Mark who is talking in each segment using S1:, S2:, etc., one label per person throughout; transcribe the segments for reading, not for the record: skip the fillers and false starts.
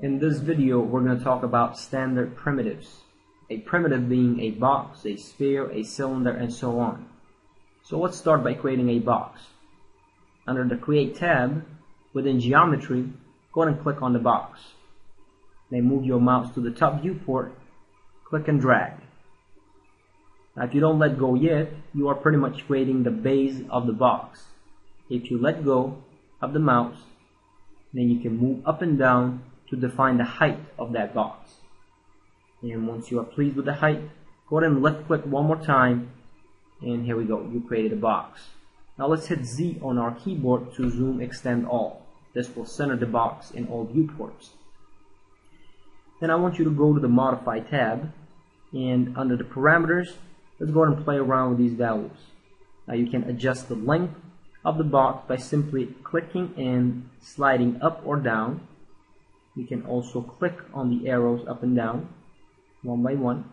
S1: In this video, we're going to talk about standard primitives. A primitive being a box, a sphere, a cylinder, and so on. So let's start by creating a box. Under the Create tab, within Geometry, go ahead and click on the box. Then move your mouse to the top viewport, click and drag. Now if you don't let go yet, you are pretty much creating the base of the box. If you let go of the mouse, then you can move up and down to define the height of that box. And once you are pleased with the height, go ahead and left click one more time, and here we go, you created a box. Now let's hit Z on our keyboard to zoom extend all. This will center the box in all viewports. Then I want you to go to the Modify tab, and under the parameters, let's go ahead and play around with these values. Now you can adjust the length of the box by simply clicking and sliding up or down. You can also click on the arrows up and down, one by one.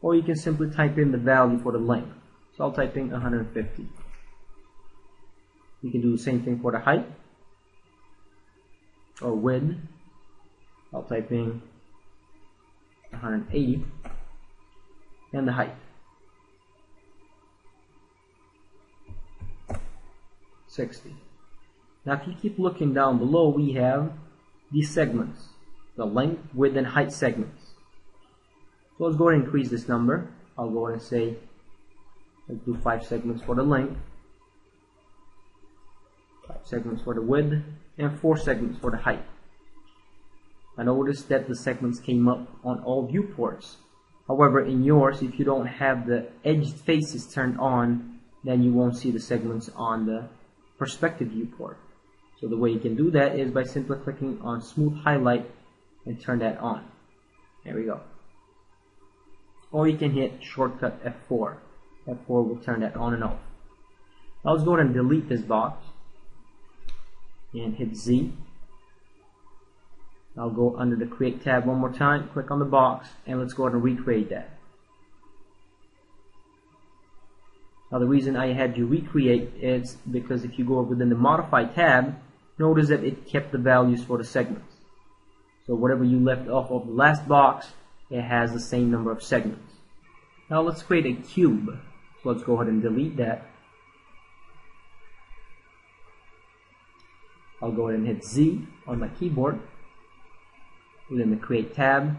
S1: Or you can simply type in the value for the length. So I'll type in 150. You can do the same thing for the height or width. I'll type in 180. And the height, 60. Now if you keep looking down below, we have these segments, the length, width, and height segments. So let's go ahead and increase this number. I'll go ahead and say, let's do 5 segments for the length, 5 segments for the width, and 4 segments for the height. I noticed that the segments came up on all viewports. However, in yours, if you don't have the edged faces turned on, then you won't see the segments on the perspective viewport. So the way you can do that is by simply clicking on Smooth Highlight and turn that on. There we go. Or you can hit shortcut F4. F4 will turn that on and off. Now let's go ahead and delete this box and hit Z. I'll go under the Create tab one more time, click on the box, and let's go ahead and recreate that. Now the reason I had you recreate is because if you go within the Modify tab, notice that it kept the values for the segments. So whatever you left off of the last box, it has the same number of segments. Now let's create a cube. So let's go ahead and delete that. I'll go ahead and hit Z on my keyboard. Within the Create tab,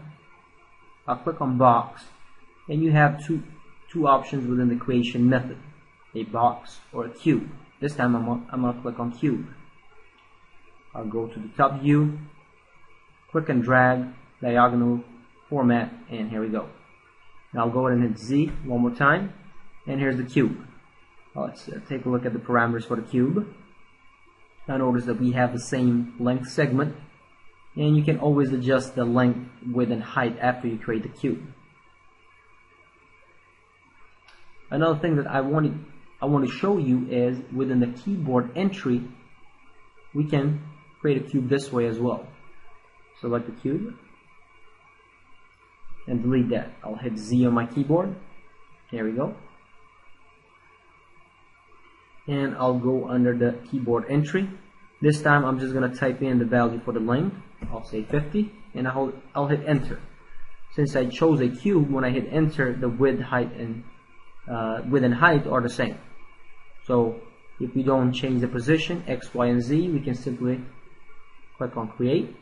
S1: I'll click on Box, and you have two options within the creation method, a box or a cube. This time I'm going to click on Cube. I'll go to the top view, click and drag, diagonal format, and here we go. Now I'll go ahead and hit Z one more time, and here's the cube. Let's take a look at the parameters for the cube. Now notice that we have the same length segment, and you can always adjust the length, width, and height after you create the cube. Another thing that I want to show you is within the keyboard entry, we can create a cube this way as well. Select the cube and delete that. I'll hit Z on my keyboard. There we go. And I'll go under the keyboard entry. This time I'm just going to type in the value for the length. I'll say 50, and I'll hit enter. Since I chose a cube, when I hit enter, the width, height, and height are the same. So if we don't change the position, X, Y, and Z, we can simply click on Create,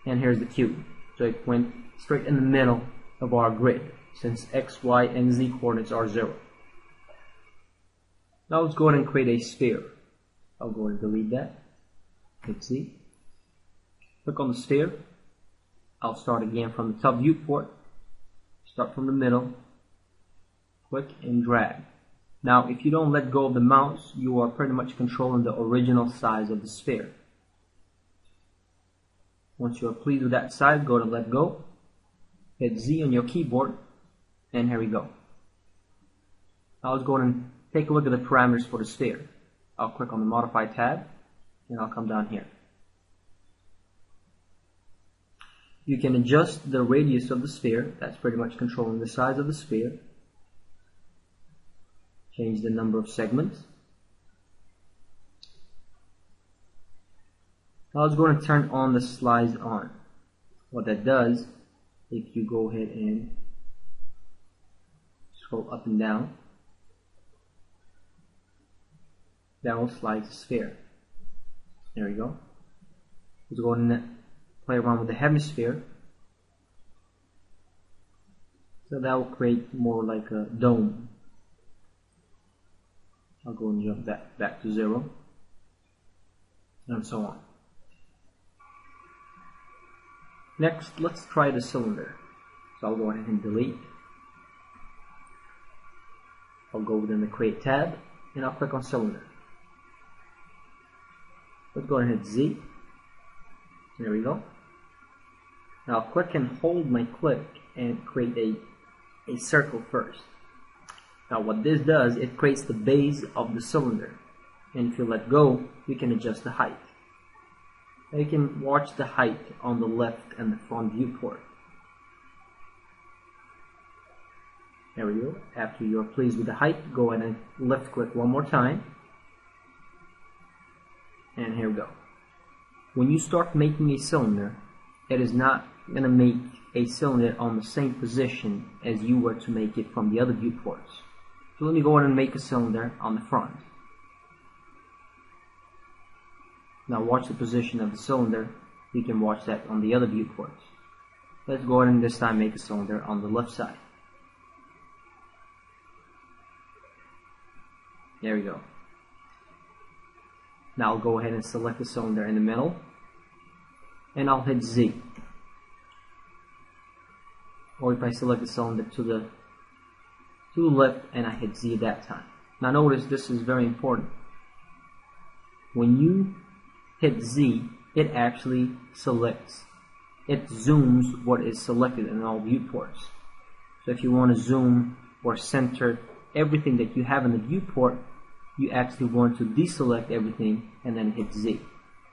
S1: and here's the cube. So it went straight in the middle of our grid, since X, Y, and Z coordinates are 0. Now let's go ahead and create a sphere. I'll go ahead and delete that. Hit Z. Click on the sphere. I'll start again from the top viewport. Start from the middle. Click and drag. Now if you don't let go of the mouse, you are pretty much controlling the original size of the sphere. Once you are pleased with that size, go to let go. Hit Z on your keyboard, and here we go. Now let's go ahead and take a look at the parameters for the sphere. I'll click on the Modify tab, and I'll come down here. You can adjust the radius of the sphere. That's pretty much controlling the size of the sphere. Change the number of segments. Now let's go ahead and turn on the slides on. What that does, if you go ahead and scroll up and down, that will slide the sphere. There we go. Let's go ahead and play around with the hemisphere. So that will create more like a dome. I'll go and jump that back to 0, and so on. Next, let's try the cylinder. So I'll go ahead and delete. I'll go within the Create tab, and I'll click on Cylinder. Let's go ahead and hit Z. There we go. Now I'll click and hold my click and create a circle first. Now what this does, it creates the base of the cylinder. And if you let go, you can adjust the height. Now you can watch the height on the left and the front viewport. There we go. After you're pleased with the height, go ahead and left click one more time. And here we go. When you start making a cylinder, it is not going to make a cylinder on the same position as you were to make it from the other viewports. So let me go ahead and make a cylinder on the front. Now watch the position of the cylinder. You can watch that on the other viewports. Let's go ahead and this time make a cylinder on the left side. There we go. Now I'll go ahead and select the cylinder in the middle, and I'll hit Z. Or if I select the cylinder to the left and I hit Z at that time. Now notice this is very important. When you hit Z, it actually selects, it zooms what is selected in all viewports. So if you want to zoom or center everything that you have in the viewport, you actually want to deselect everything and then hit Z.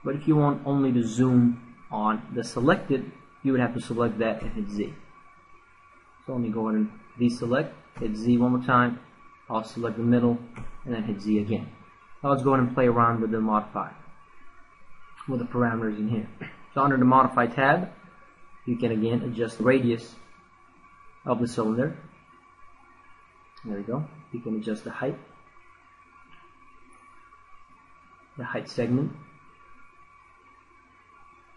S1: But if you want only to zoom on the selected, you would have to select that and hit Z. So let me go ahead and deselect, hit Z one more time. I'll select the middle and then hit Z again. Now let's go ahead and play around with the modify, with the parameters in here. So under the modify tab, you can again adjust the radius of the cylinder. There we go. You can adjust the height segment.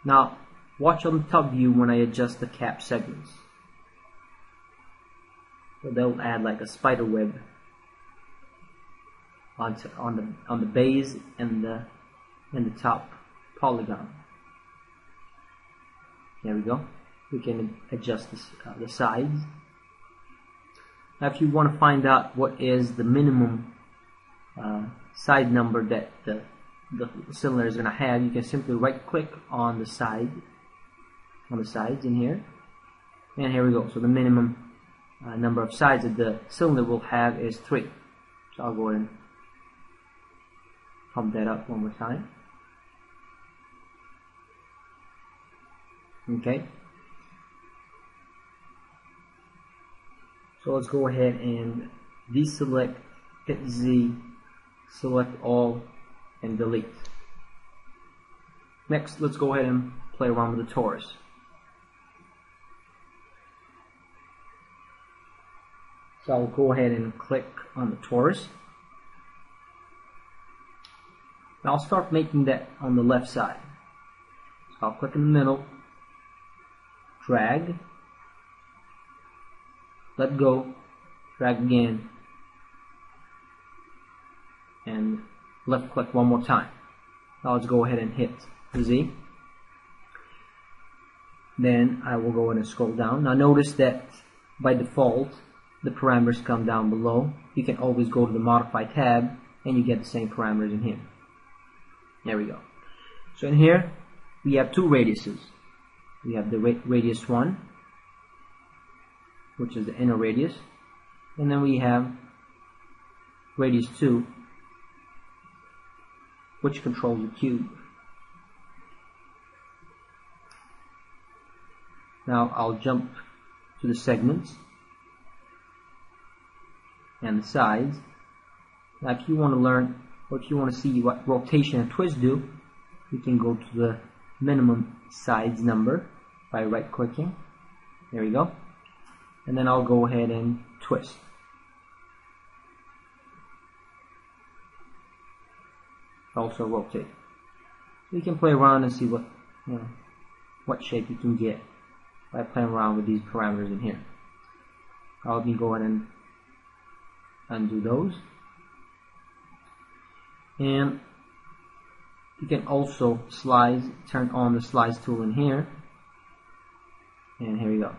S1: Now watch on the top view when I adjust the cap segments. So they'll add like a spider web on the base and the top polygon. There we go. We can adjust the sides. Now if you want to find out what is the minimum side number that the cylinder is going to have, you can simply right click on the sides in here, and here we go. So the minimum number of sides that the cylinder will have is 3. So I'll go ahead and pump that up one more time. Okay. So let's go ahead and deselect, hit Z, select all, and delete. Next, let's go ahead and play around with the torus. So I'll go ahead and click on the torus. Now I'll start making that on the left side. So I'll click in the middle, drag, let go, drag again, and left click one more time. Now let's go ahead and hit Z. Then I will go ahead and scroll down. Now notice that by default the parameters come down below. You can always go to the modify tab and you get the same parameters in here. There we go. So in here we have two radiuses. We have the radius 1, which is the inner radius, and then we have radius 2, which controls the cube. Now I'll jump to the segments and the sides. Now if you want to learn, or if you want to see what rotation and twist do, you can go to the minimum sides number by right clicking. There we go. And then I'll go ahead and twist. Also rotate. So you can play around and see what shape you can get by playing around with these parameters in here. Let me go ahead and undo those. And you can also turn on the slice tool in here. And here we go.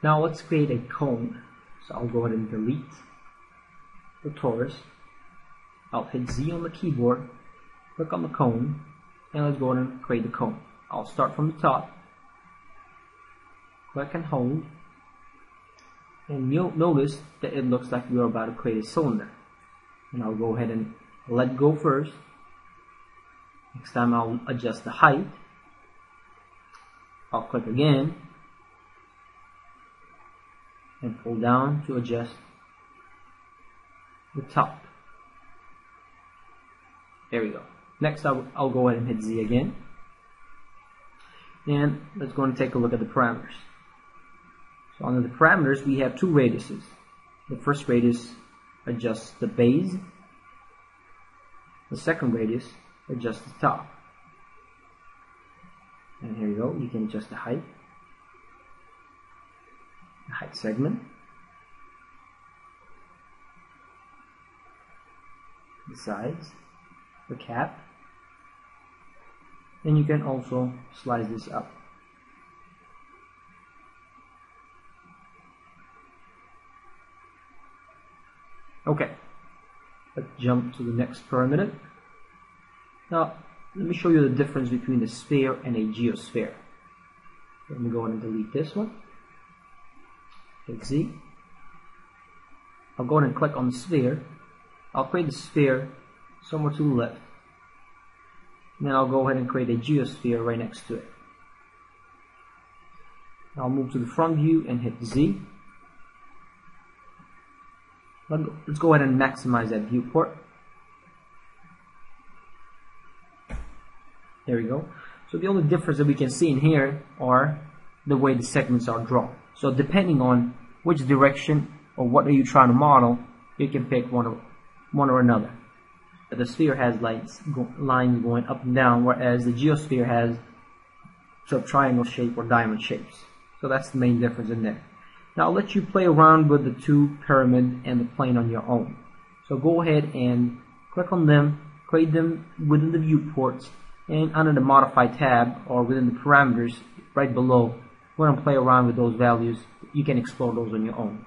S1: Now let's create a cone. So I'll go ahead and delete the torus. I'll hit Z on the keyboard, click on the cone, and let's go ahead and create the cone. I'll start from the top, click and hold, and you'll notice that it looks like we're about to create a cylinder. And I'll go ahead and let go first. Next time I'll adjust the height. I'll click again and pull down to adjust the top. There we go. Next I'll go ahead and hit Z again. And let's go and take a look at the parameters. So under the parameters we have two radiuses. The first radius adjusts the base. The second radius adjusts the top. And here you go, you can adjust the height segment, the sides, the cap, and you can also slice this up. Okay, let's jump to the next parameter. Now let me show you the difference between a sphere and a geosphere. Let me go ahead and delete this one. Hit Z. I'll go ahead and click on the sphere. I'll create the sphere somewhere to the left. And then I'll go ahead and create a geosphere right next to it. I'll move to the front view and hit Z. Let's go ahead and maximize that viewport. There we go. So the only difference that we can see in here are the way the segments are drawn. So depending on which direction or what are you trying to model, you can pick one or another. The sphere has lines going up and down, whereas the geosphere has sort of triangle shape or diamond shapes. So that's the main difference in there. Now I'll let you play around with the two pyramid and the plane on your own. So go ahead and click on them, create them within the viewports, and under the modify tab or within the parameters right below, we're going to play around with those values. You can explore those on your own.